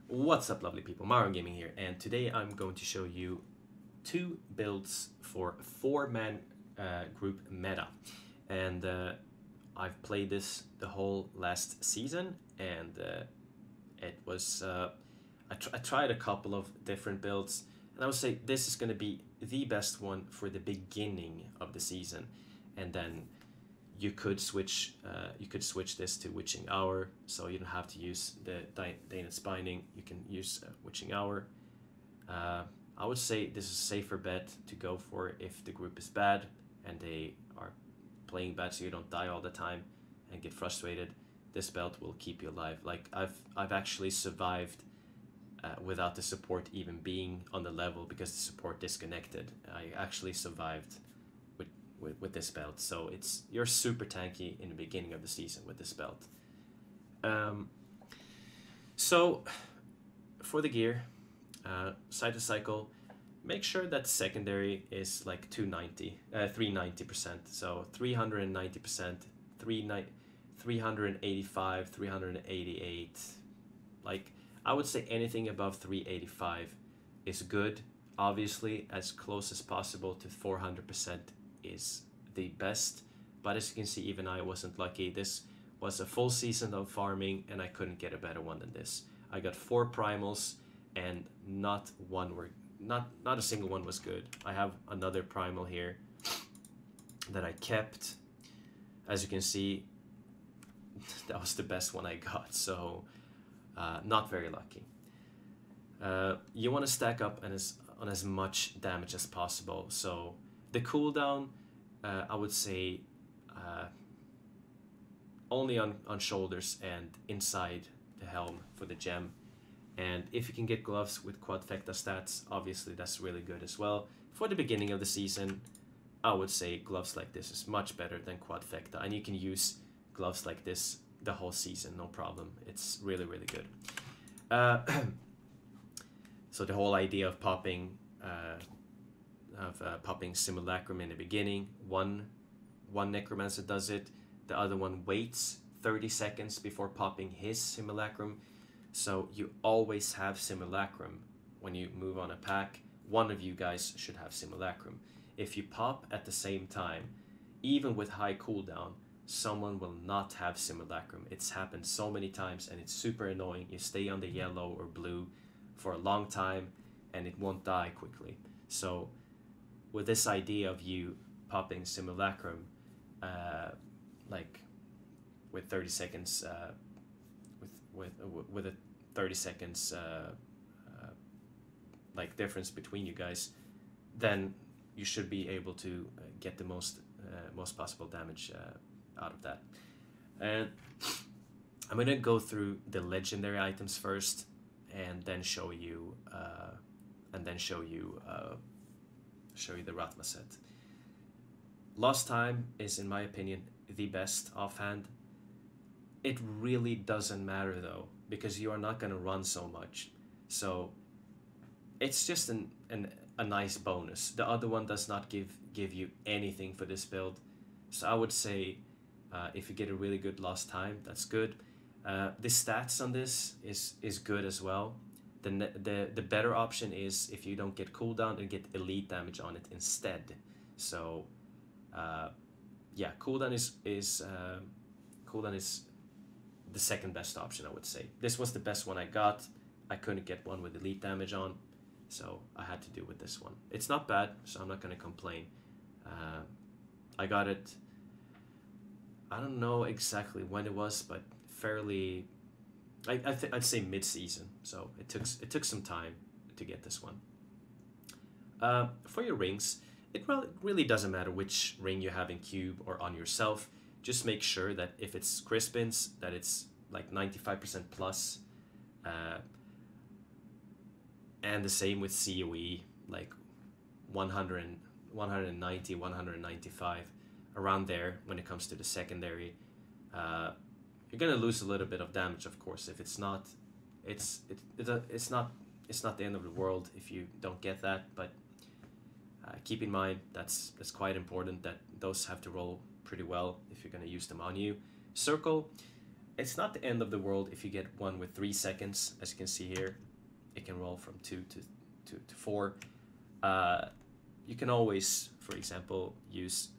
What's up, lovely people? Mario Gaming here, and today I'm going to show you two builds for 4-man group meta. And I've played this the whole last season, and it was I tried a couple of different builds, and I would say this is going to be the best one for the beginning of the season, and then you could switch this to Witching Hour, so you don't have to use the Dane's Binding. You can use Witching Hour. I would say this is a safer bet to go for if the group is bad and they are playing bad, so you don't die all the time and get frustrated. This belt will keep you alive. Like I've actually survived without the support even being on the level because the support disconnected. I actually survived with this belt, so you're super tanky in the beginning of the season with this belt. So for the gear, side to cycle, make sure that secondary is like 390%, so 390%, 385, 388. Like I would say anything above 385 is good. Obviously, as close as possible to 400% is the best, but as you can see, even I wasn't lucky. This was a full season of farming and I couldn't get a better one than this. I got 4 primals and not a single one was good. I have another primal here that I kept. As you can see, that was the best one I got, so not very lucky. You want to stack up on as much damage as possible, so the cooldown, I would say only on shoulders and inside the helm for the gem. And if you can get gloves with quadfecta stats, obviously that's really good as well. For the beginning of the season, I would say gloves like this is much better than quadfecta, and you can use gloves like this the whole season, no problem. It's really, really good. So the whole idea of popping Simulacrum in the beginning, one necromancer does it, the other one waits 30 seconds before popping his Simulacrum, so you always have Simulacrum when you move on a pack. One of you guys should have Simulacrum. If you pop at the same time, even with high cooldown, someone will not have Simulacrum. It's happened so many times and it's super annoying. You stay on the yellow or blue for a long time and it won't die quickly. So with this idea of you popping Simulacrum, like with 30 seconds, with a 30 seconds like difference between you guys, then you should be able to get the most possible damage out of that. And I'm gonna go through the legendary items first, and then show you the Ratma set. Lost Time is, in my opinion, the best offhand. It really doesn't matter though, because you are not going to run so much, so it's just a nice bonus. The other one does not give you anything for this build, so I would say if you get a really good Lost Time, that's good. The stats on this is good as well. The better option is if you don't get cooldown and get elite damage on it instead. So yeah, cooldown is the second best option, I would say. This was the best one I got. I couldn't get one with elite damage on, so I had to do with this one. It's not bad, so I'm not gonna complain. I got it, I don't know exactly when it was, but fairly, I'd say mid-season, so it took some time to get this one. For your rings, it really doesn't matter which ring you have in cube or on yourself. Just make sure that if it's Crispin's, that it's like 95% plus, and the same with COE, like 100, 190, 195, around there when it comes to the secondary. You're gonna lose a little bit of damage, of course. If it's not, it's not the end of the world if you don't get that. But keep in mind that's quite important that those have to roll pretty well if you're gonna use them on you. Circle, it's not the end of the world if you get one with 3 seconds. As you can see here, it can roll from 2 to 4. You can always, for example, use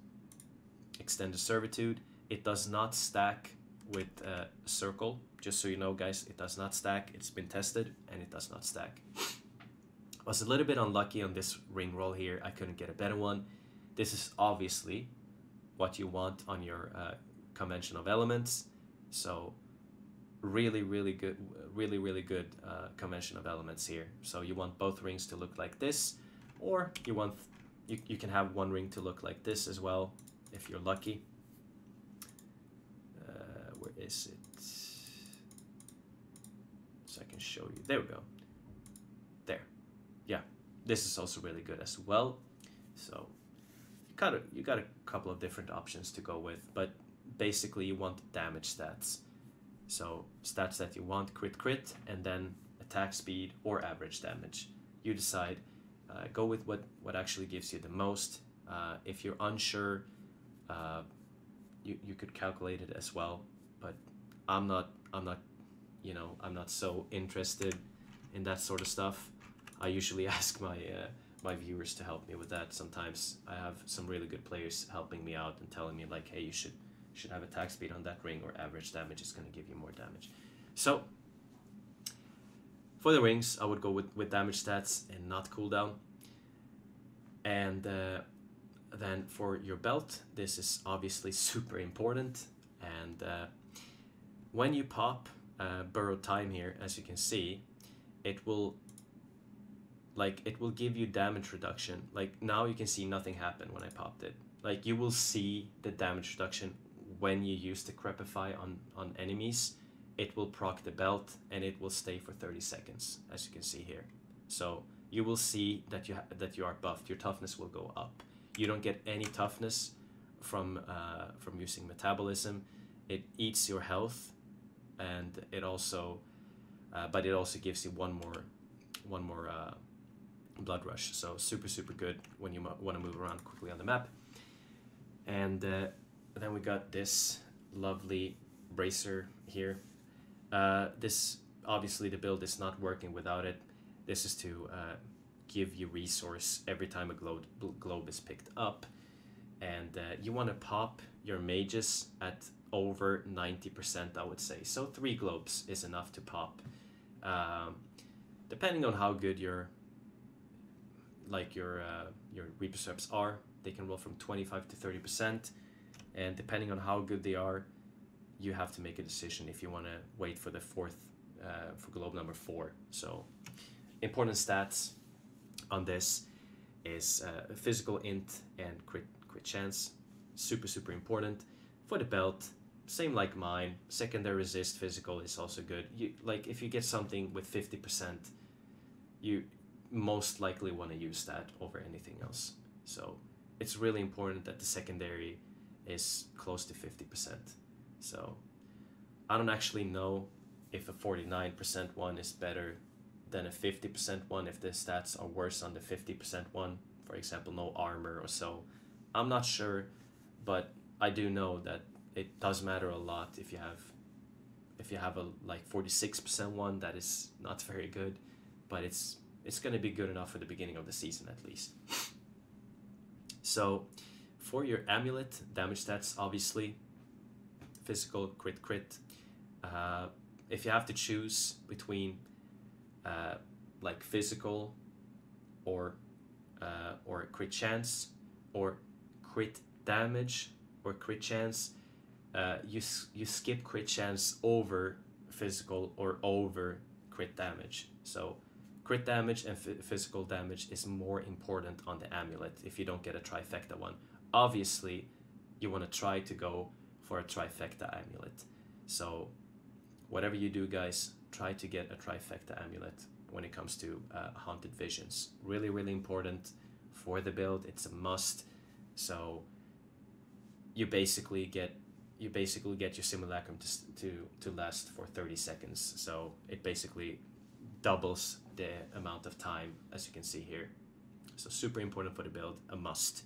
extended servitude. It does not stack with a circle, just so you know, guys. It does not stack. It's been tested and it does not stack. I was a little bit unlucky on this ring roll here. I couldn't get a better one. This is obviously what you want on your convention of elements. So really good convention of elements here. So you want both rings to look like this, or you can have one ring to look like this as well if you're lucky. Where is it? So I can show you. There we go. There. Yeah, this is also really good as well. So you got a couple of different options to go with, but basically you want damage stats. So stats that you want: crit, and then attack speed or average damage. You decide. Go with what actually gives you the most. If you're unsure, you could calculate it as well. But I'm not so interested in that sort of stuff. I usually ask my viewers to help me with that. Sometimes I have some really good players helping me out and telling me like, hey, you should have attack speed on that ring, or average damage is going to give you more damage. So for the rings, I would go with damage stats and not cooldown. And then for your belt, this is obviously super important. And when you pop borrowed time here, as you can see, it will give you damage reduction. Like now you can see nothing happen when I popped it. Like you will see the damage reduction when you use the Crepify on enemies. It will proc the belt and it will stay for 30 seconds, as you can see here. So you will see that you are buffed. Your toughness will go up. You don't get any toughness from using metabolism. It eats your health, and it also gives you one more blood rush. So super good when you want to move around quickly on the map. And then we got this lovely bracer here. This obviously the build is not working without it. This is to give you resource every time a globe is picked up, and you want to pop your mages at over 90%, I would say. So 3 globes is enough to pop. Depending on how good your Reaper Serps are, they can roll from 25 to 30%, and depending on how good they are, you have to make a decision if you want to wait for the for globe number 4. So important stats on this is physical int and crit chance. Super important. For the belt, same like mine. Secondary resist physical is also good. If you get something with 50%, you most likely want to use that over anything else. So it's really important that the secondary is close to 50%. So I don't actually know if a 49% one is better than a 50% one, if the stats are worse on the 50% one, for example, no armor or so. I'm not sure, but I do know that it does matter a lot if you have a 46% one that is not very good, but it's going to be good enough for the beginning of the season at least. So for your amulet, damage stats, obviously physical, crit. If you have to choose between physical or crit chance, or crit damage or crit chance, you skip crit chance over physical or over crit damage. So crit damage and physical damage is more important on the amulet if you don't get a trifecta one. Obviously you want to try to go for a trifecta amulet. So whatever you do, guys, try to get a trifecta amulet when it comes to haunted visions. Really important for the build. It's a must. So you basically get your simulacrum to last for 30 seconds. So it basically doubles the amount of time, as you can see here. So super important for the build, a must.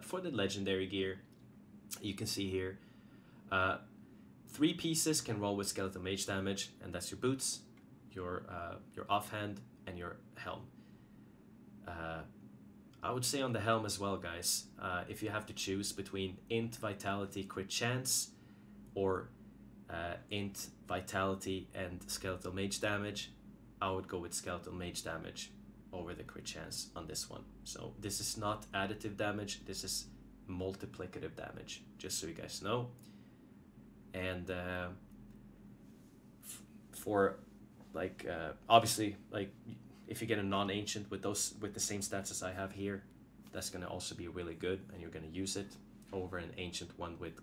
For the legendary gear, you can see here 3 pieces can roll with skeletal mage damage, and that's your boots, your offhand, and your helm. I would say on the helm as well, guys, if you have to choose between int vitality crit chance or int vitality and skeletal mage damage, I would go with skeletal mage damage over the crit chance on this one. So this is not additive damage, this is multiplicative damage, just so you guys know. And for like obviously, like if you get a non-ancient with the same stats as I have here, that's gonna also be really good, and you're gonna use it over an ancient one with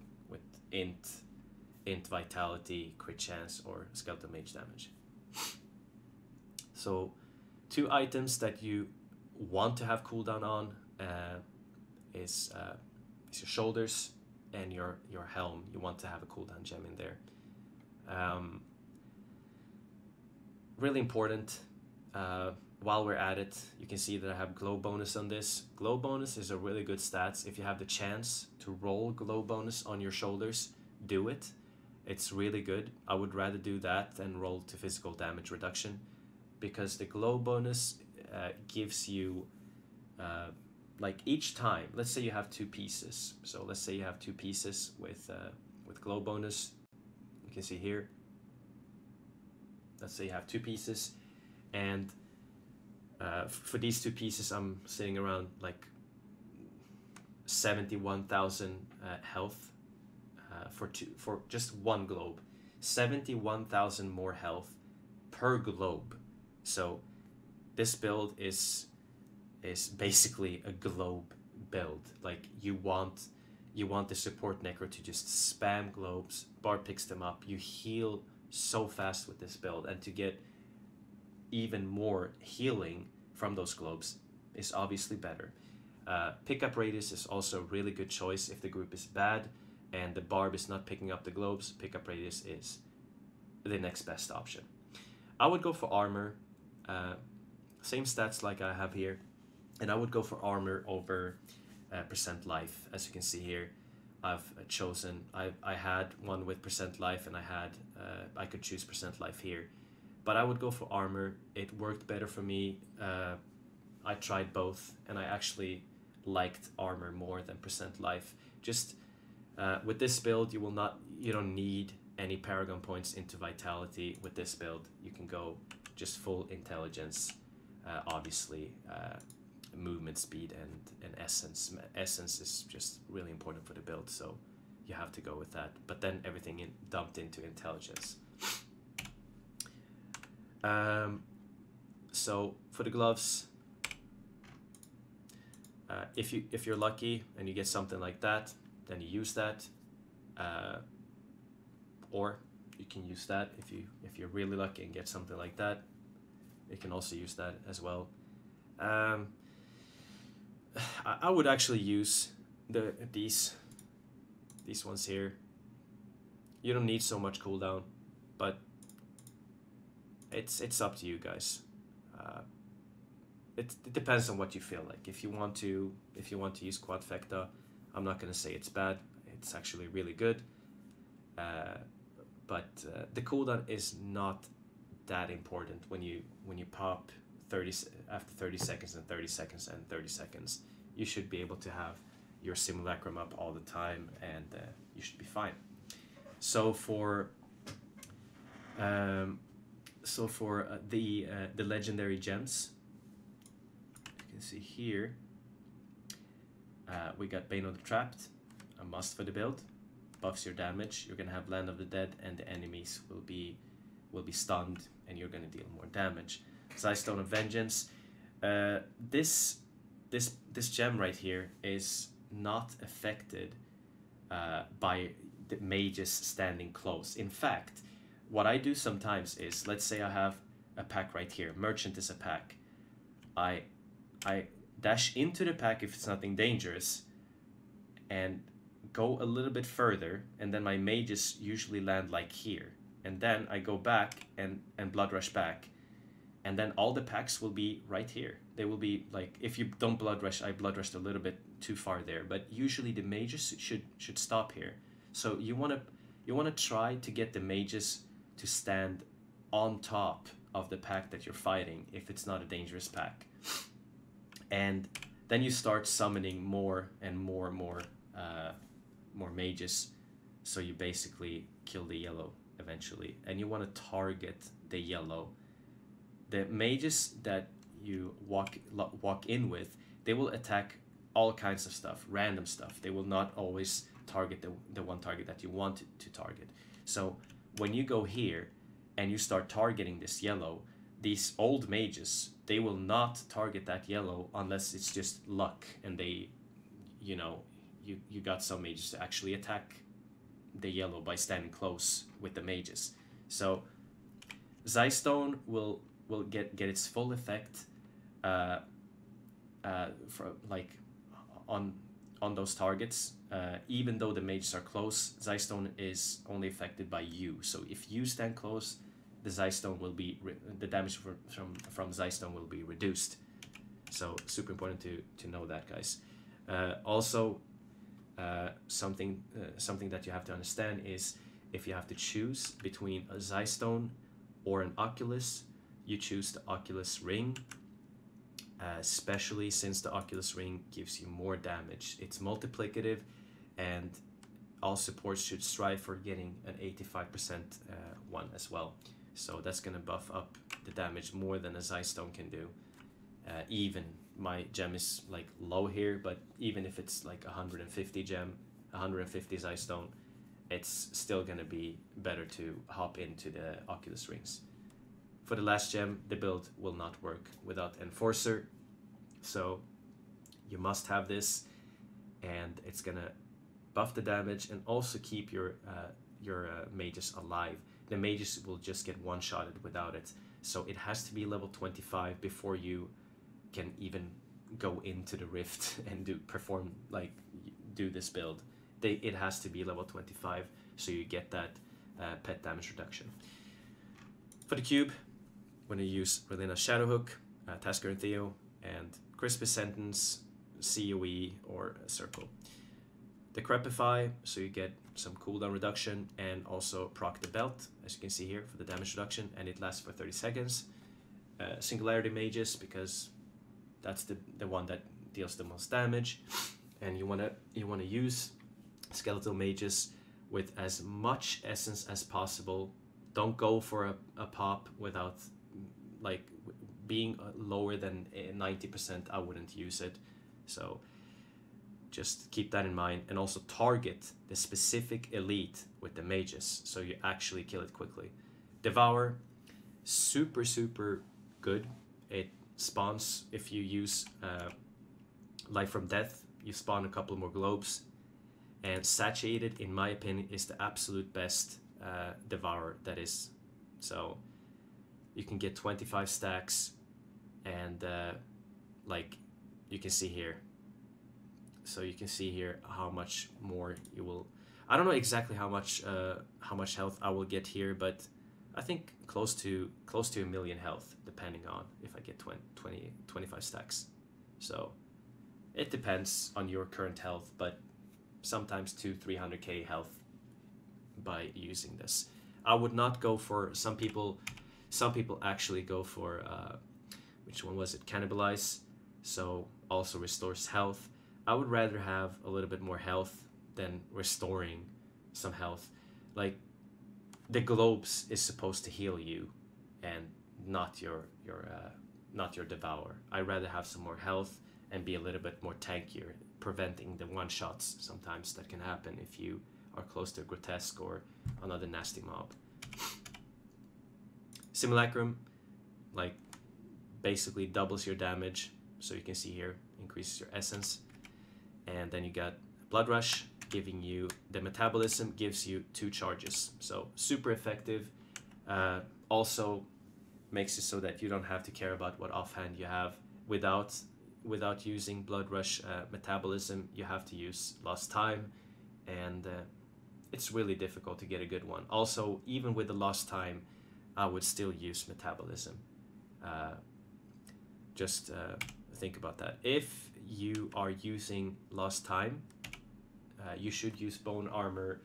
int vitality, crit chance, or skeletal mage damage. So 2 items that you want to have cooldown on is your shoulders and your helm. You want to have a cooldown gem in there. Really important. While we're at it, you can see that I have glow bonus on this. Glow bonus is a really good stats. If you have the chance to roll glow bonus on your shoulders, do it. It's really good. I would rather do that than roll to physical damage reduction, because the glow bonus gives you like each time, let's say you have 2 pieces. So let's say you have 2 pieces with glow bonus. You can see here. Let's say you have 2 pieces, and for these 2 pieces, I'm sitting around like 71,000 health for just 1 globe. 71,000 more health per globe. So this build is basically a globe build. Like you want the support necro to just spam globes. Bard picks them up. You heal so fast with this build, and to get even more healing from those globes is obviously better. Pickup radius is also a really good choice if the group is bad and the barb is not picking up the globes. Pickup radius is the next best option. I would go for armor, same stats like I have here, and I would go for armor over percent life. As you can see here, I've chosen, I had one with percent life, and I could choose percent life here, but I would go for armor. It worked better for me. I tried both, and I actually liked armor more than percent life. Just with this build, you don't need any paragon points into vitality. With this build, you can go just full intelligence. Obviously, movement speed and essence. Essence is just really important for the build, so you have to go with that. But then everything dumped into intelligence. So for the gloves, if you're lucky and you get something like that, then you use that, or you can use that if you're really lucky and get something like that. You can also use that as well. I would actually use these ones here. You don't need so much cooldown, but it's up to you guys. It depends on what you feel like. If you want to use quadfecta, I'm not gonna say it's bad. It's actually really good. But the cooldown is not that important when you pop 30 after 30 seconds and 30 seconds and 30 seconds. You should be able to have your simulacrum up all the time, and you should be fine. So for the legendary gems, you can see here, we got Bane of the Trapped, a must for the build. Buffs your damage. You're gonna have Land of the Dead, and the enemies will be stunned, and you're gonna deal more damage. Stone of Vengeance. This gem right here is not affected by the mages standing close. In fact, what I do sometimes is, let's say I have a pack right here. Merchant is a pack. I dash into the pack if it's nothing dangerous, and go a little bit further, and then my mages usually land like here, and then I go back and blood rush back, and then all the packs will be right here. They will be like, if you don't blood rush, I blood rushed a little bit too far there, but usually the mages should stop here. So you want you want to try to get the mages to stand on top of the pack that you're fighting if it's not a dangerous pack. And then you start summoning more and more mages, so you basically kill the yellow eventually. And you want to target the yellow. The mages that you walk in with, they will attack all kinds of stuff, random stuff. They will not always target the one target that you want to target. So when you go here and you start targeting this yellow, these old mages, they will not target that yellow unless it's just luck and they, you know, you got some mages to actually attack the yellow by standing close with the mages. So Zystone will get its full effect for like on those targets, even though the mages are close. Zystone is only affected by you. So if you stand close, the Zystone will be the damage from Zystone will be reduced. So super important to know that, guys. Also, something that you have to understand is if you have to choose between a Zystone or an Oculus, you choose the Oculus Ring. Especially since the Oculus Ring gives you more damage. It's multiplicative, and all supports should strive for getting an 85% one as well. So that's going to buff up the damage more than a Zystone can do. Even my gem is like low here, but even if it's like 150 gem, 150 Zystone, it's still going to be better to hop into the Oculus Rings. For the last gem, the build will not work without Enforcer, so you must have this, and it's gonna buff the damage and also keep your mages alive. The mages will just get one-shotted without it, so it has to be level 25 before you can even go into the rift and do this build. It has to be level 25, so you get that pet damage reduction. For the cube, when you use Relina's Shadowhook, Tasker and Theo, and Crispus Sentence, COE, or a Circle. Decrepify, so you get some cooldown reduction, and also proc the belt, as you can see here, for the damage reduction, and it lasts for 30 seconds. Singularity Mages, because that's the one that deals the most damage, and you wanna use Skeletal Mages with as much essence as possible. Don't go for a pop without like being lower than 90%. I wouldn't use it, so just keep that in mind, and also target the specific elite with the mages so you actually kill it quickly. Devour, super good. It spawns, if you use Life from Death, you spawn a couple more globes, and Satiated, in my opinion, is the absolute best Devour that is. So you can get 25 stacks, and like you can see here. So you can see here how much more you will. I don't know exactly how much health I will get here, but I think close to a million health, depending on if I get 25 stacks. So it depends on your current health, but sometimes 200-300k health by using this. I would not go for some people actually go for which one was it? Cannibalize, so also restores health. I would rather have a little bit more health than restoring some health. Like the globes is supposed to heal you, and not your Devour. I'd rather have some more health and be a little bit more tankier, preventing the one shots sometimes that can happen if you are close to a grotesque or another nasty mob. Simulacrum, like, basically doubles your damage, so you can see here, increases your essence. And then you got Blood Rush, giving you the metabolism, gives you 2 charges, so super effective. Also makes it so that you don't have to care about what offhand you have. Without using Blood Rush metabolism, you have to use Lost Time, and it's really difficult to get a good one. Also, even with the Lost Time, I would still use metabolism. Just think about that. If you are using Lost Time, you should use Bone Armor,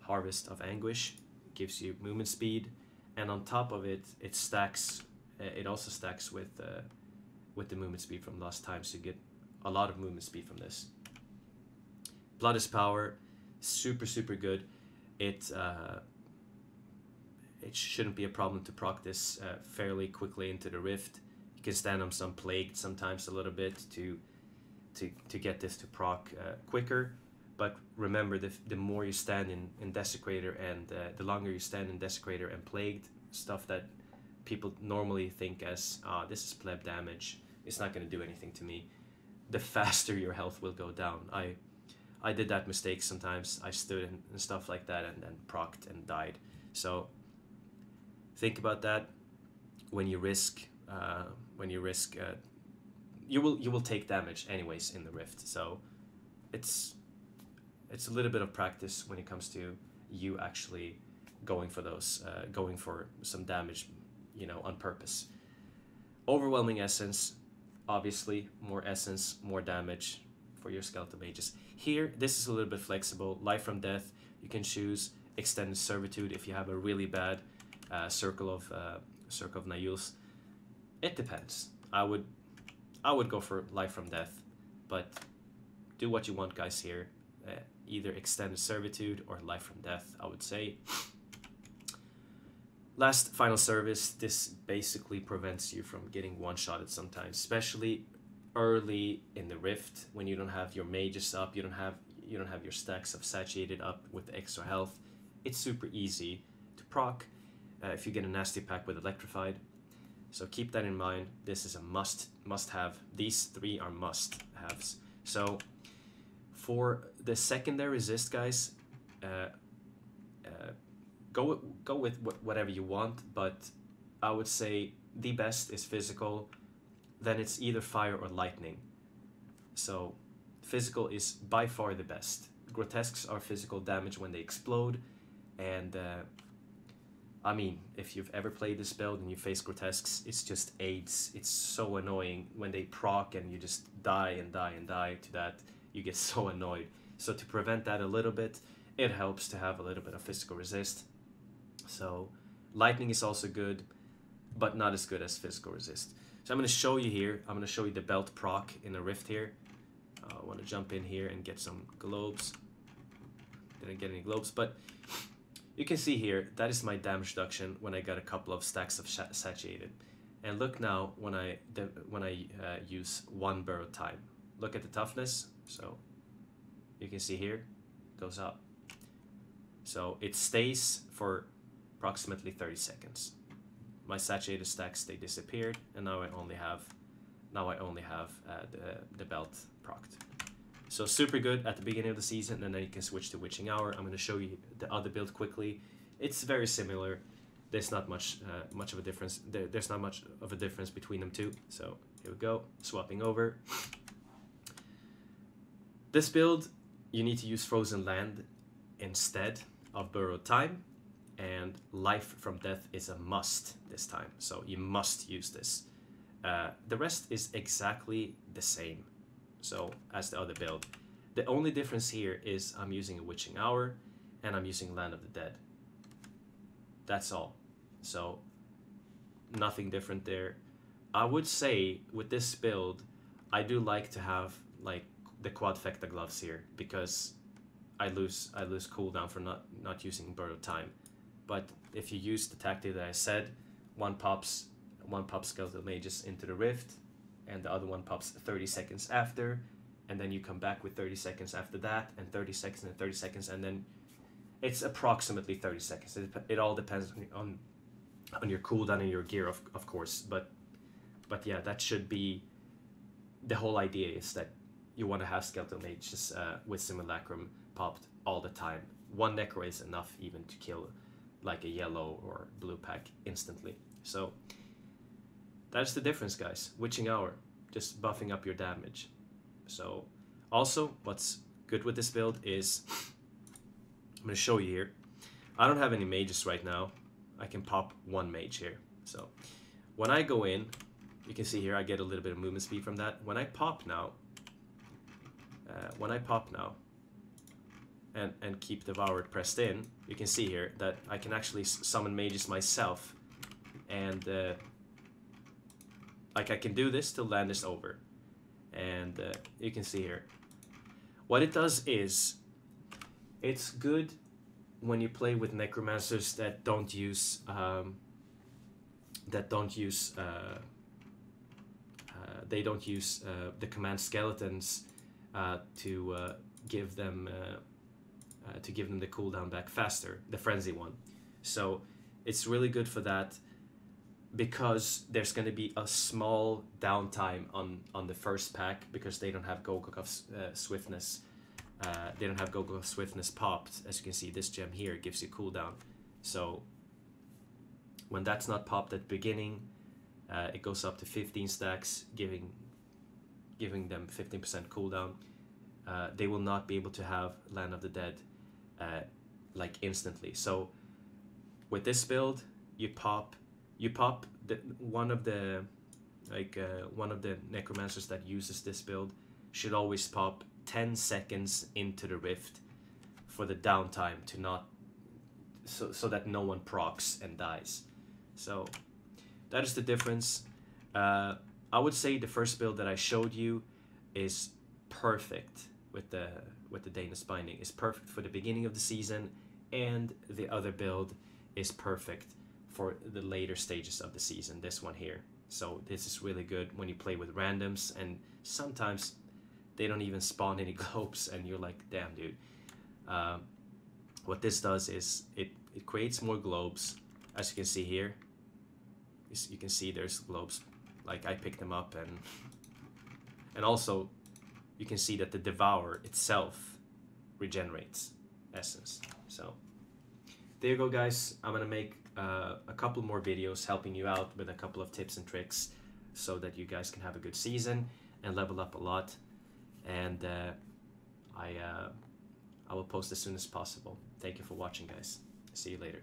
Harvest of Anguish gives you movement speed, and on top of it, it stacks. It also stacks with the movement speed from last time, so you get a lot of movement speed from this. Blood is power, super good. It shouldn't be a problem to proc this fairly quickly into the rift. You can stand on some plagued sometimes a little bit to get this to proc quicker. But remember, the more you stand in Desecrator and the longer you stand in Desecrator and Plagued, stuff that people normally think as, this is pleb damage, it's not going to do anything to me, the faster your health will go down. I did that mistake sometimes. I stood and stuff like that and procced and died. So think about that when you risk, you will take damage anyways in the rift. So it's a little bit of practice when it comes to you actually going for those, going for some damage, you know, on purpose. Overwhelming essence, obviously, more essence, more damage for your skeletal mages. Here, this is a little bit flexible. Life from death, you can choose extended servitude if you have a really bad circle of Nayuls. It depends. I would go for life from death, but do what you want, guys. Here, either extended servitude or life from death, I would say. Last final service, this basically prevents you from getting one-shotted sometimes, especially early in the rift when you don't have your mages up, you don't have your stacks of satiated up with extra health. It's super easy to proc if you get a nasty pack with electrified. So keep that in mind. This is a must-have. These three are must-haves. So for the secondary resist, guys, go with whatever you want, but I would say the best is physical. Then it's either fire or lightning. So physical is by far the best. Grotesques are physical damage when they explode, and I mean, if you've ever played this build and you face grotesques, it's just AIDS. It's so annoying when they proc and you just die and die and die to that. You get so annoyed. So to prevent that a little bit, it helps to have a little bit of physical resist. So lightning is also good, but not as good as physical resist. So I'm going to show you here. I'm going to show you the belt proc in a rift here. I want to jump in here and get some globes. Didn't get any globes, but you can see here, that is my damage reduction when I got a couple of stacks of satiated. And look now when I use one burrow time. Look at the toughness. So you can see here, it goes up. So it stays for approximately 30 seconds. My satiated stacks, they disappeared, and now I only have the belt procced. So super good at the beginning of the season, and then you can switch to Witching Hour. I'm going to show you the other build quickly. It's very similar. There's not much of a difference. There's not much of a difference between them two. So here we go, swapping over. This build, you need to use Frozen Land instead of Burrowed Time, and Life from Death is a must this time. So you must use this. The rest is exactly the same. So as the other build, the only difference here is I'm using a Witching Hour and I'm using Land of the Dead. That's all. So nothing different there. I would say with this build, I do like to have like the Quadfecta gloves here because I lose cooldown for not using Burrowed Time. But if you use the tactic that I said, one pops Skeletal Mages into the Rift, and the other one pops 30 seconds after, and then you come back with 30 seconds after that, and 30 seconds and 30 seconds, and then it's approximately 30 seconds. It all depends on your cooldown and your gear, of course, but yeah, that should be the whole idea, is that you want to have Skeletal Mages with Simulacrum popped all the time. One Necro is enough even to kill like a yellow or blue pack instantly. So that's the difference, guys. Witching Hour, just buffing up your damage. So also what's good with this build is, I'm going to show you here. I don't have any mages right now. I can pop one mage here. So when I go in, you can see here I get a little bit of movement speed from that. When I pop now, and keep Devour pressed in, you can see here that I can actually summon mages myself, and like I can do this till land is over, and you can see here what it does is it's good when you play with necromancers that don't use the command skeletons to give them the cooldown back faster, the frenzy one. So it's really good for that, because there's going to be a small downtime on the first pack, because they don't have Gogok's swiftness. They don't have Gogok's swiftness popped. As you can see, this gem here gives you cooldown. So when that's not popped at the beginning, it goes up to 15 stacks, giving them 15% cooldown. They will not be able to have Land of the Dead like instantly. So with this build, you pop one of the necromancers that uses this build should always pop 10 seconds into the rift for the downtime to not so that no one procs and dies. So that is the difference. I would say the first build that I showed you is perfect with the Danish Binding. Is perfect for the beginning of the season, and the other build is perfect for the later stages of the season, this one here. So this is really good when you play with randoms, and sometimes they don't even spawn any globes and you're like, damn dude. What this does is it creates more globes. As you can see here, you can see there's globes, like I picked them up, and also you can see that the Devour itself regenerates essence. So there you go, guys. I'm gonna make a couple more videos helping you out with a couple of tips and tricks so that you guys can have a good season and level up a lot. And I will post as soon as possible. Thank you for watching, guys. See you later.